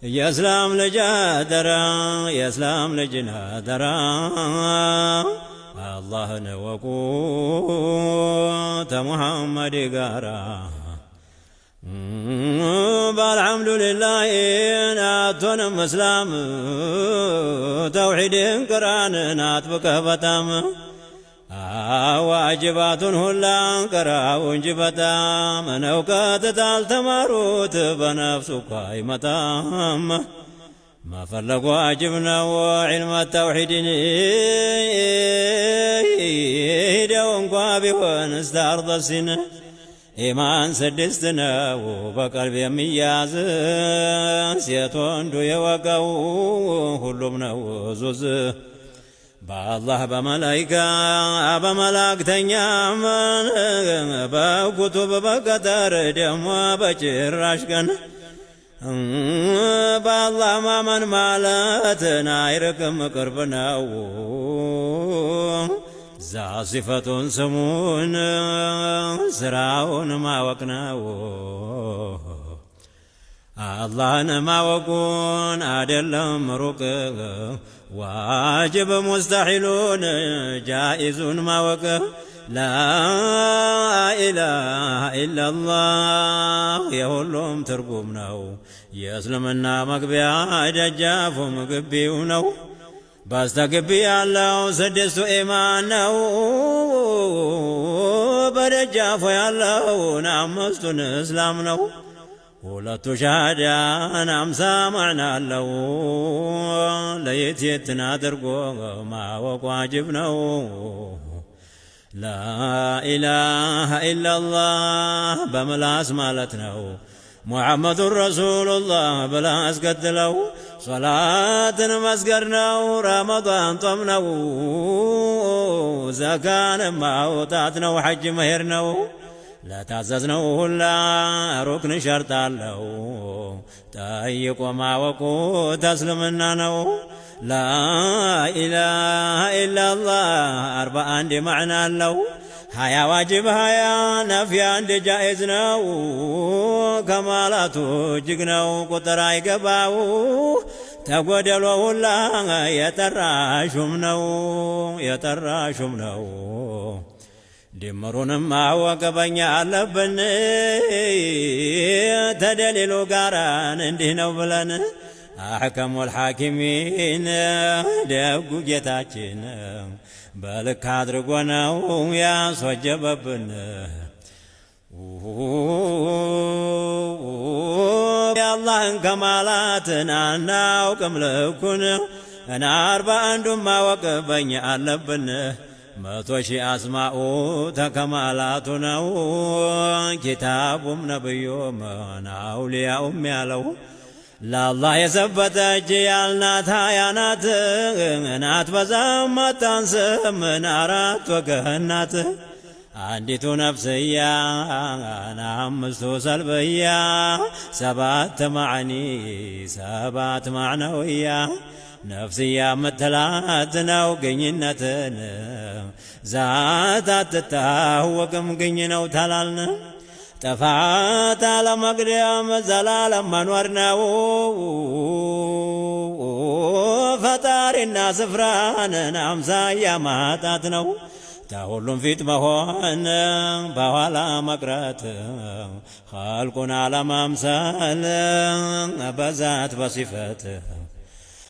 የእስላም ልጅ አደራ የእስላም ልጅን አደራ አላህን ወቁ ተሙሐመድ ጋራ በአልሐምዱሊላህ ናቶንም እስላም ተውሒድን ቅራንን አጥብቀህ በጣም ዋጅባቱን ሁላን ቅራው እንጂ በጣም እውቀት ታልተማሩት በነፍሱ እኮ አይመጣም መፈለጉ ዋጅብ ነው ዒልመ ተውሒድን ሂደው እንኳ ቢሆን እስተ አርض ሲን ኢማን ስድስት ነው በቀልብ የሚያዝ ሴት ወንዱ የወቀው ሁሉም ነው ዙዝ በአላህ በመላይካ በመላእክተኛ በኩቱብ በቀጠር ደሞ በጭራሽ ቀን በአላህ ማመን ማለትን አይርቅም ቅርብ ነው ዛ ሲፈቱን ስሙን ስራውን ማወቅ ነው አላህን ማወቁን አደለም ሩቅ ዋጅብ ሙስተሒሉን ጃኢዙን ማወቅ ላኢላሃ ኢላላህ የሁሉም ትርጉም ነው የእስልምና መግቢያ ደጃፉም ግቢው ነው በስተግቢ ያለው ስድስቱ ኢማን ነው በደጃፉ ያለውን አምስቱን እስላም ነው ሁለቱ ሻሃዳን አምሳ ማዕና አለው ለየትን አድርጎ ማወቅ ዋጅብ ነው ላኢላሃ ኢላላህ በምላስ ማለት ነው ሙሐመዱን ረሱሉላህ ብላ አስከትለው ሶላትን መስገድ ነው ረመዳን ጾም ነው ዘካን ማውጣት ነው ሐጅ መሄድ ነው ለታዘዝነው ሁላ ሩክን ሸርጥ አለው ጠይቆ ማወቁ ተስልምና ነው ላኢላሃ ኢላላህ 41 ማዕና አለው 20 ዋጅብ 20 ነፊ አንድ ጃኢዝ ነው ከማላቱ እጅግ ነው ቁጥር አይገባው ተጎደሎ ሁላ የጠራሹም ነው ድምሩንም ማወቅ በኛ አለብን ተደሊሉ ጋራን እንዲህ ነው ብለን አሕከሙል ሐኪሚን ደጉ ጌታችን በልክ አድርጎ ነው ያስወጀበብን የአላህን ከማላትን አናውቅም ልኩን እና 41ዱን ማወቅ በኛ አለብን 100,000 አስማኡ ተከማላቱ ነው ኪታቡም ነብዩም አውሊያውም ያለው ለአላህ የሰበተች ያልናት ሃያናት ናት በዛም አታንስም 4 ወገናት አንዲቱ ነፍስያ 5 ሰልብያ 7 ማዕኒ 7 ማዕነውያ ነፍስያ ምትላት ነው ግኝነትን ዛት አትታወቅም ግኝ ነው ታላልን ጥፋት አለመቅደም ዘላለም መኖር ነው ፈጣሪና ስፍራንን አምሳያ ማጣት ነው ተሁሉም ፊት መሆን በኋላ መቅረት ኸልቁን አለማምሰል በዛት በሲፈት